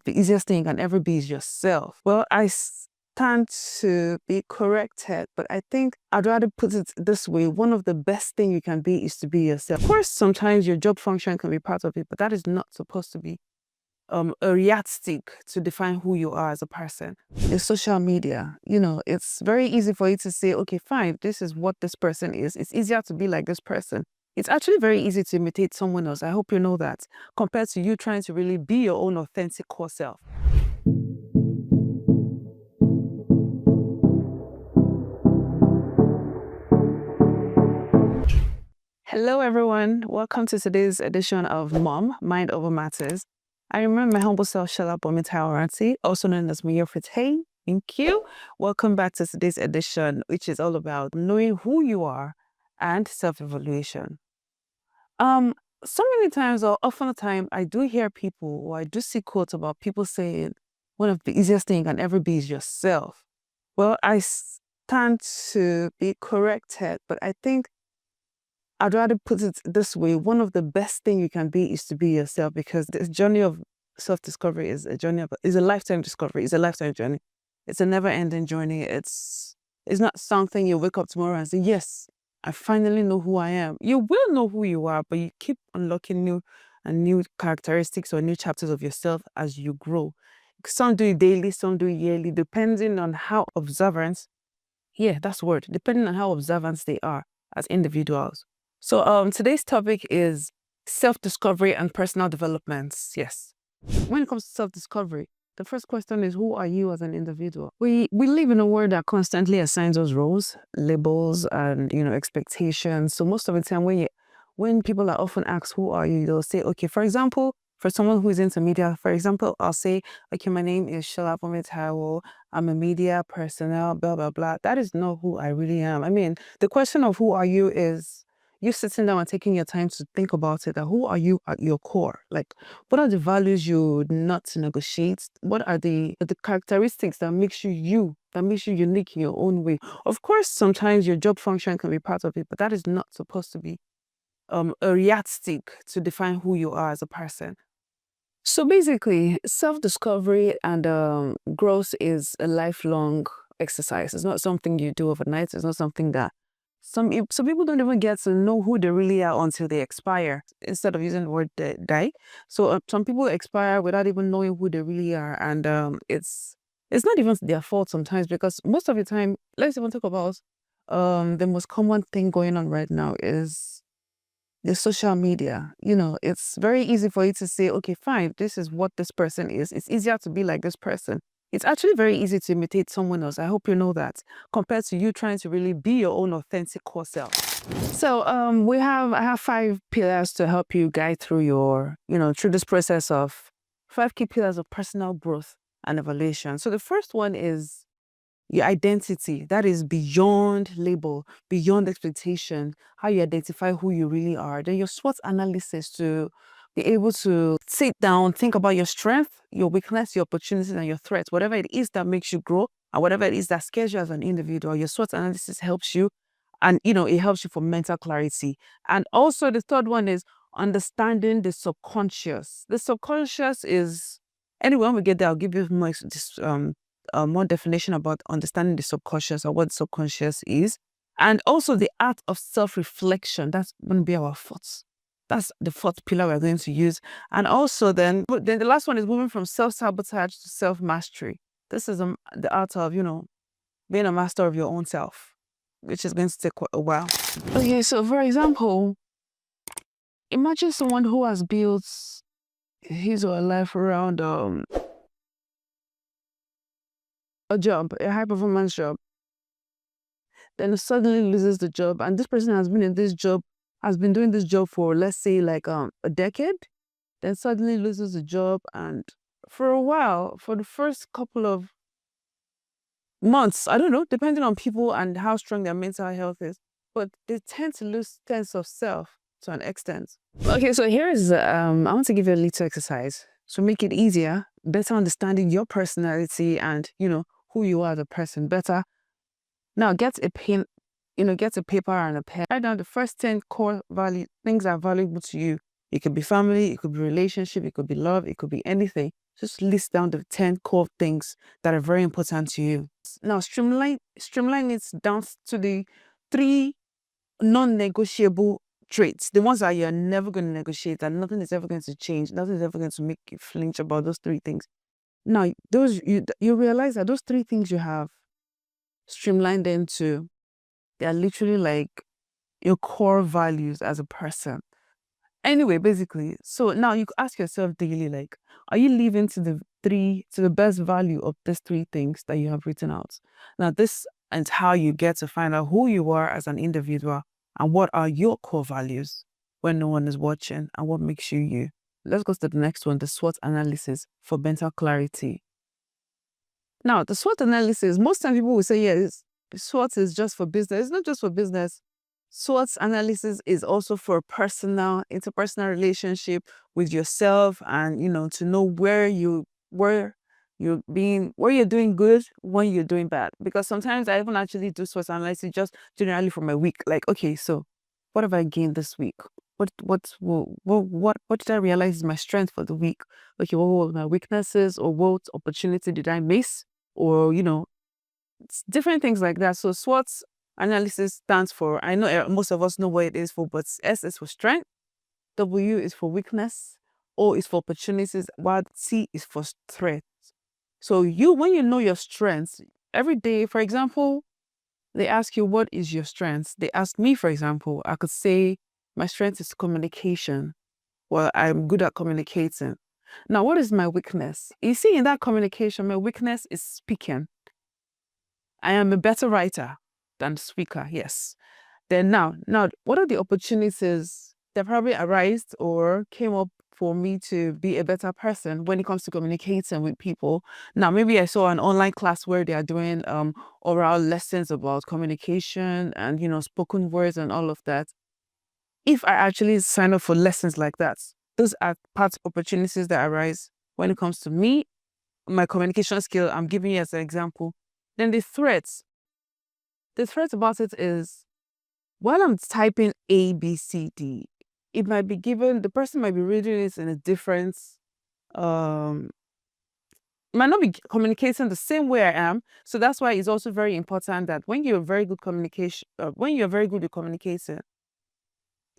the easiest thing you can ever be is yourself. Well, I stand to be corrected, but I think I'd rather put it this way. One of the best thing you can be is to be yourself. Of course, sometimes your job function can be part of it, but that is not supposed to be a yardstick to define who you are as a person. In social media, it's very easy for you to say, okay, fine, this is what this person is. It's easier to be like this person. It's actually very easy to imitate someone else. I hope you know that, compared to you trying to really be your own authentic core self. Hello, everyone. Welcome to today's edition of Mom, Mind Over Matters. I remember my humble self, Shala Bomitawaranti, also known as Mio Hey. Thank you. Welcome back to today's edition, which is all about knowing who you are and self-evaluation. So many times, or often the time, I do hear people, or I do see quotes about people saying, one of the easiest things you can ever be is yourself. Well, I stand to be corrected, but I think I'd rather put it this way. One of the best things you can be is to be yourself, because this journey of self-discovery is a lifetime discovery. It's a lifetime journey. It's a never-ending journey. It's not something you wake up tomorrow and say, yes, I finally know who I am. You will know who you are, but you keep unlocking new characteristics or new chapters of yourself as you grow. Some do it daily, some do it yearly, depending on how observant, that's the word, depending on how observant they are as individuals. So today's topic is self-discovery and personal development. Yes. When it comes to self-discovery, the first question is, who are you as an individual? We live in a world that constantly assigns us roles, labels, and expectations. So most of the time when people are often asked, who are you, they'll say, okay, for example, for someone who is into media, for example, I'll say, okay, my name is Shala Bomitawo. I'm a media personnel, blah, blah, blah. That is not who I really am. I mean, the question of who are you is you sitting down and taking your time to think about it. That who are you at your core? Like, what are the values you not negotiate? What are the characteristics that makes you unique in your own way? Of course, sometimes your job function can be part of it, but that is not supposed to be a yardstick to define who you are as a person. So basically, self-discovery and growth is a lifelong exercise. It's not something you do overnight. It's not something that some people don't even get to know who they really are until they expire, instead of using the word die. So some people expire without even knowing who they really are, and it's not even their fault sometimes, because most of the time, let's even talk about the most common thing going on right now is the social media. It's very easy for you to say, okay, fine, this is what this person is. It's easier to be like this person. It's actually very easy to imitate someone else. I hope you know that, compared to you trying to really be your own authentic core self. So I have 5 pillars to help you guide through through this process of 5 key pillars of personal growth and evaluation. So the first one is your identity. That is beyond label, beyond expectation, how you identify who you really are. Then your SWOT analysis, to be able to sit down, think about your strength, your weakness, your opportunities, and your threats. Whatever it is that makes you grow, and whatever it is that scares you as an individual, your SWOT analysis helps you. And it helps you for mental clarity. And also the third one is understanding the subconscious. The subconscious is, anyway, when we get there, I'll give you more definition about understanding the subconscious, or what the subconscious is. And also the art of self-reflection. That's going to be our thoughts. That's the fourth pillar we're going to use. And also then the last one is moving from self-sabotage to self-mastery. This is the art of, being a master of your own self, which is going to take quite a while. Okay, so for example, imagine someone who has built his or her life around a job, a high-performance job. Then suddenly loses the job, and this person has been doing this job for, let's say, like a decade. Then suddenly loses the job, and for a while, for the first couple of months, I don't know, depending on people and how strong their mental health is, but they tend to lose sense of self to an extent. Okay, so here is I want to give you a little exercise to make it easier, better understanding your personality and who you are as a person better. Now get a pen, get a paper and a pen. Write down the first 10 core things that are valuable to you. It could be family, it could be relationship, it could be love, it could be anything. Just list down the 10 core things that are very important to you. Now, streamline it down to the 3 non-negotiable traits, the ones that you're never going to negotiate, and nothing is ever going to change, nothing is ever going to make you flinch about those 3 things. Now, those you realize that those 3 things you have streamlined into, they're literally like your core values as a person. Anyway, basically, so now you ask yourself daily, like, are you living to the best value of these 3 things that you have written out? Now, this is how you get to find out who you are as an individual and what are your core values when no one is watching and what makes you you. Let's go to the next one, the SWOT analysis for mental clarity. Now, the SWOT analysis, most times people will say, yes, SWOT is just for business. It's not just for business. SWOT analysis is also for personal, interpersonal relationship with yourself, and to know where you're doing good, when you're doing bad. Because sometimes I even actually do SWOT analysis just generally for my week. Like, okay, so what have I gained this week? What did I realize is my strength for the week? Okay, what were my weaknesses, or what opportunity did I miss? Or different things like that. So SWOT analysis stands for, I know most of us know what it is for, but S is for strength, W is for weakness, O is for opportunities, while T is for threats. So when you know your strengths, every day, for example, they ask you, what is your strengths? They ask me, for example, I could say my strength is communication. Well, I'm good at communicating. Now, what is my weakness? You see, in that communication, my weakness is speaking. I am a better writer than speaker, yes. Then now, what are the opportunities that probably arise or came up for me to be a better person when it comes to communicating with people? Now, maybe I saw an online class where they are doing oral lessons about communication and spoken words and all of that. If I actually sign up for lessons like that, those are part opportunities that arise when it comes to me, my communication skill. I'm giving you as an example. Then the threat about it is, while I'm typing A, B, C, D, it might be given, the person might be reading it in a different, might not be communicating the same way I am. So that's why it's also very important that when you're very good with communicating,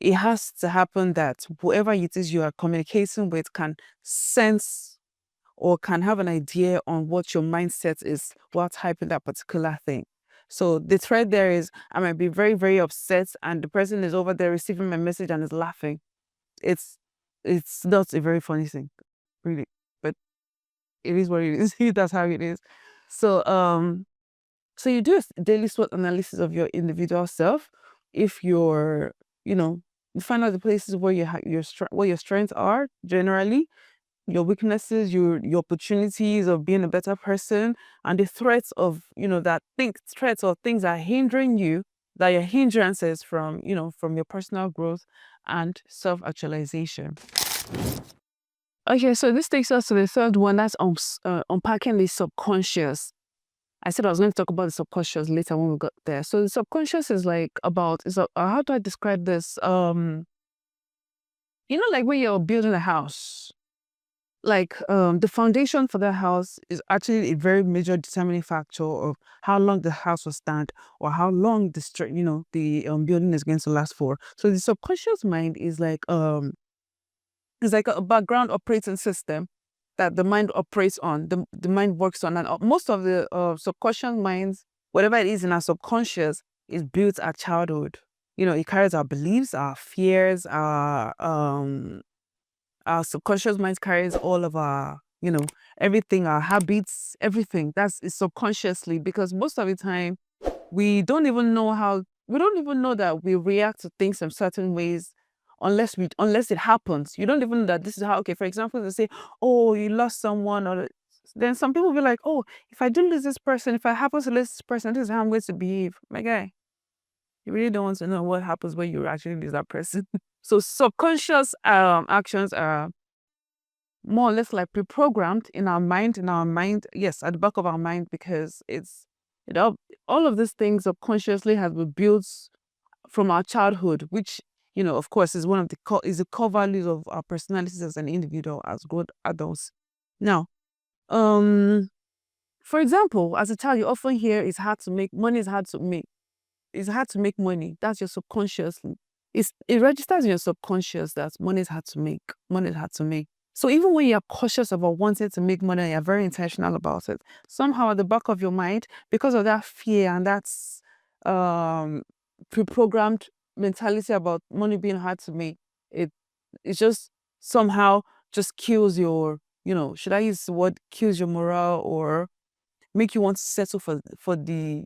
it has to happen that whoever it is you are communicating with can sense or can have an idea on what your mindset is while typing that particular thing. So the thread there is, I might be very, very upset, and the person is over there receiving my message and is laughing. It's not a very funny thing, really, but it is what it is. That's how it is. So so you do a daily SWOT analysis of your individual self. If you're, you find out the places where what your strengths are generally, your weaknesses, your opportunities of being a better person, and the threats of, threats or things that are hindering you, that are hindrances from your personal growth and self-actualization. Okay, so this takes us to the third one, that's unpacking the subconscious. I said I was going to talk about the subconscious later when we got there. So the subconscious is like how do I describe this? Like when you're building a house, like the foundation for that house is actually a very major determining factor of how long the house will stand, or how long the building is going to last for. So the subconscious mind is like a background operating system that the mind operates on, the mind works on. And most of the subconscious minds, whatever it is in our subconscious, is built at childhood. It carries our beliefs, our fears, our subconscious mind carries all of our, everything, our habits, everything. That's subconsciously, because most of the time we don't even know that we react to things in certain ways unless it happens. You don't even know that this is how, okay, for example, they say, oh, you lost someone, or then some people will be like, oh, if I do lose this person, if I happen to lose this person, this is how I'm going to behave. My guy, you really don't want to know what happens when you actually lose that person. So subconscious actions are more or less like pre-programmed in our mind, yes, at the back of our mind, because all of these things subconsciously has been built from our childhood, which of course is one of the core values of our personalities as an individual, as good adults. Now, um, for example, as a child, you often hear it's hard to make money. Is hard to make. It's hard to make money. That's your subconsciously. It registers in your subconscious that money is hard to make. Money is hard to make. So even when you're cautious about wanting to make money, you're very intentional about it. Somehow at the back of your mind, because of that fear and that's um pre-programmed mentality about money being hard to make, it it just somehow just kills your, should I use the word kills your morale or make you want to settle for the, for the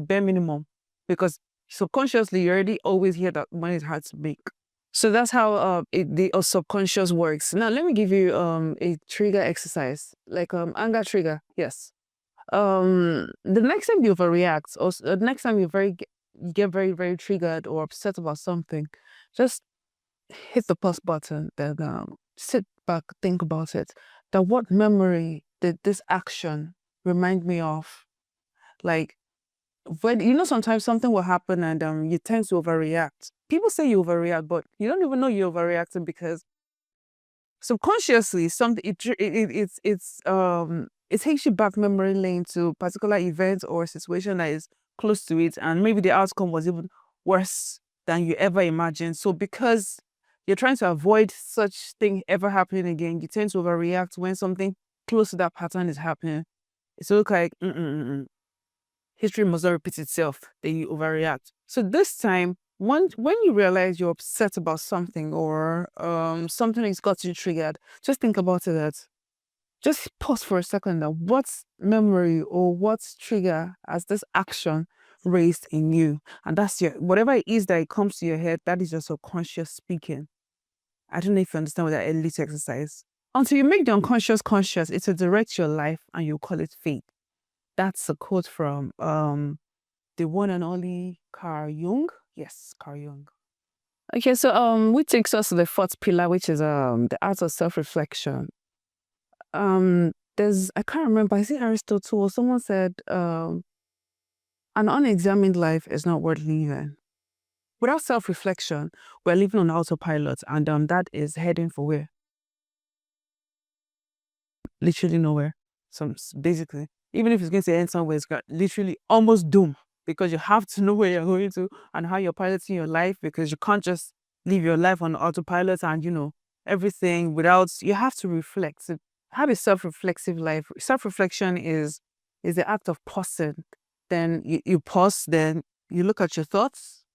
bare minimum, because subconsciously you already always hear that money is hard to make. So that's how the subconscious works. Now let me give you a trigger exercise, like anger trigger. Yes. The next time you overreact, or the next time you get very very triggered or upset about something, just hit the pause button. Then sit back, think about it. That what memory did this action remind me of? Like, when sometimes something will happen and you tend to overreact. People say you overreact, but you don't even know you're overreacting because subconsciously something it takes you back memory lane to a particular event or situation that is close to it, and maybe the outcome was even worse than you ever imagined. So because you're trying to avoid such thing ever happening again, you tend to overreact when something close to that pattern is happening. It's look like history must not repeat itself, then you overreact. So this time, when you realize you're upset about something or something has got you triggered, just think about it. Just pause for a second. That what memory or what trigger has this action raised in you, and that's your whatever it is that it comes to your head. That is your subconscious speaking. I don't know if you understand what that elite exercise. Until you make the unconscious conscious, it will direct your life, and you call it fate. That's a quote from the one and only Carl Jung. Yes, Carl Jung. Okay, so which takes us to the fourth pillar, which is the art of self-reflection. There's I can't remember, I think Aristotle or someone said an unexamined life is not worth living. Without self-reflection, we're living on autopilot, and that is heading for where? Literally nowhere. So basically, even if it's going to end somewhere, it's literally almost doom, because you have to know where you're going to and how you're piloting your life, because you can't just live your life on autopilot and everything without. You have to reflect. So have a self-reflexive life. Self-reflection is the act of pausing. Then you pause. Then you look at your thoughts,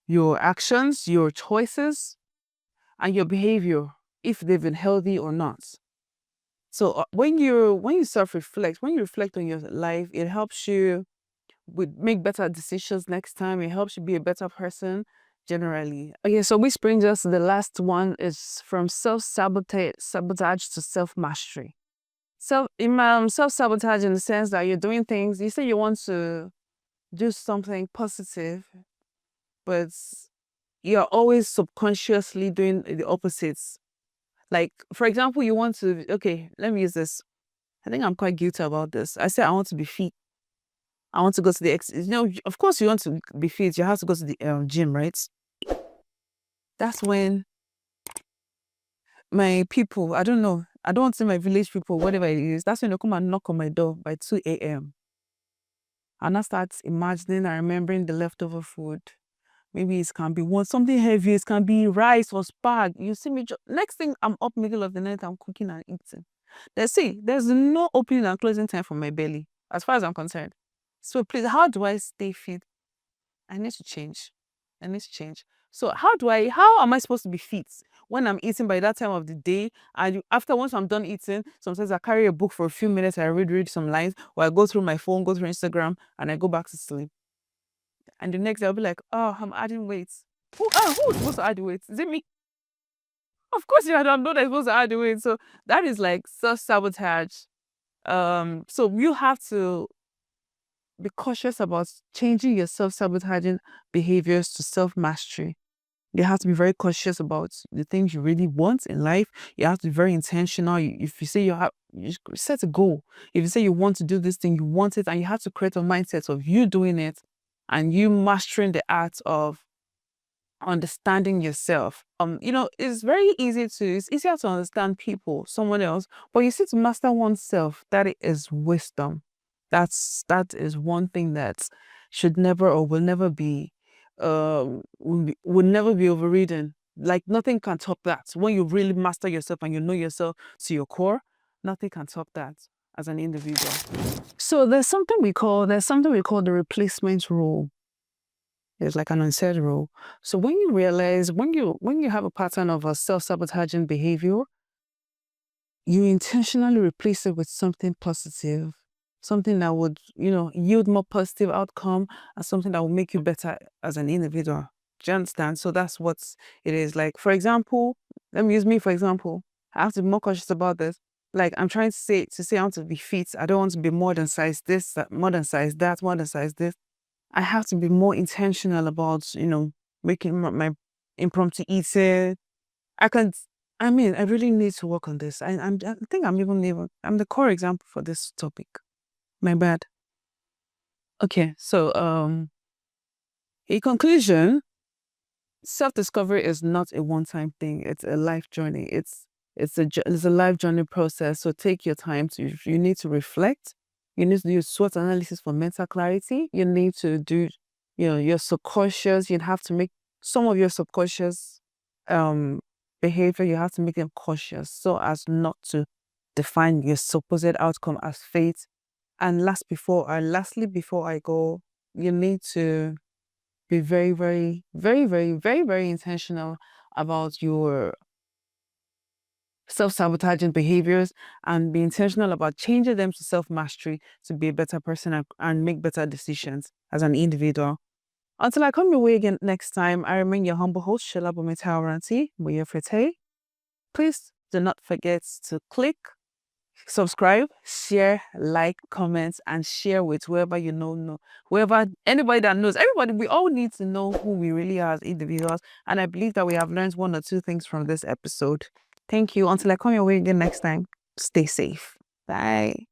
your actions, your choices, and your behavior, if they've been healthy or not. So when you self-reflect, when you reflect on your life, it helps you make better decisions next time. It helps you be a better person generally. Okay, so which brings us to the last one, is from sabotage to self-mastery. Self-sabotage in the sense that you're doing things, you say you want to do something positive, but you're always subconsciously doing the opposites. Like, for example, you want to, okay, let me use this. I think I'm quite guilty about this. I say I want to be fit. I want to go to the of course you want to be fit, you have to go to the gym, right? That's when my people, I don't know, I don't want to say my village people, whatever it is, that's when they come and knock on my door by 2 a.m. And I start imagining and remembering the leftover food. Maybe it can be something heavy, it can be rice or spag. You see me, next thing I'm up middle of the night, I'm cooking and eating. There's no opening and closing time for my belly, as far as I'm concerned. So please, how do I stay fit? I need to change. I need to change. So how am I supposed to be fit when I'm eating by that time of the day? And after, once I'm done eating, sometimes I carry a book for a few minutes, I read some lines, or I go through my phone, go through Instagram, and I go back to sleep. And the next day I'll be like, oh, I'm adding weight. Who's supposed to add weight? Is it me? Of course, I'm not supposed to add weight. So that is like self-sabotage. So you have to be cautious about changing your self-sabotaging behaviors to self-mastery. You have to be very cautious about the things you really want in life. You have to be very intentional. If you say you set a goal. If you say you want to do this thing, you want it, and you have to create a mindset of you doing it and you mastering the art of understanding yourself. It's very it's easier to understand people, someone else, but you see, to master oneself, that is wisdom. That is one thing that should never or will never be will never be overridden. Like nothing can top that. When you really master yourself and you know yourself to your core, nothing can top that as an individual. So there's something we call the replacement rule. It's like an unsaid rule. So when you realize, when you have a pattern of a self-sabotaging behavior, you intentionally replace it with something positive, something that would, yield more positive outcome, and something that will make you better as an individual. Do you understand? So that's what it is. Like, for example, let me use me for example. I have to be more cautious about this. Like, I'm trying to say I want to be fit. I don't want to be more than size this, more than size that, more than size this. I have to be more intentional about, making my impromptu eating. I mean, I really need to work on this. I think I'm the core example for this topic. My bad. Okay, so in conclusion, self-discovery is not a one-time thing. It's a life journey. It's a life journey process. So take your time you need to reflect. You need to do SWOT analysis for mental clarity. You need to do, your subconscious. You'd have to make some of your subconscious behavior, you have to make them cautious so as not to define your supposed outcome as fate. And lastly, before I go, you need to be very, very, very, very, very, very intentional about your self-sabotaging behaviors and be intentional about changing them to self-mastery to be a better person and make better decisions as an individual. Until I come your way again next time, I remain your humble host, Shola Bomitawaranti, Moyefrete. Please do not forget to click, subscribe, share, like, comment, and share with whoever you know, whoever, anybody that knows. Everybody, we all need to know who we really are as individuals. And I believe that we have learned one or two things from this episode. Thank you. Until I come your way again next time, stay safe. Bye.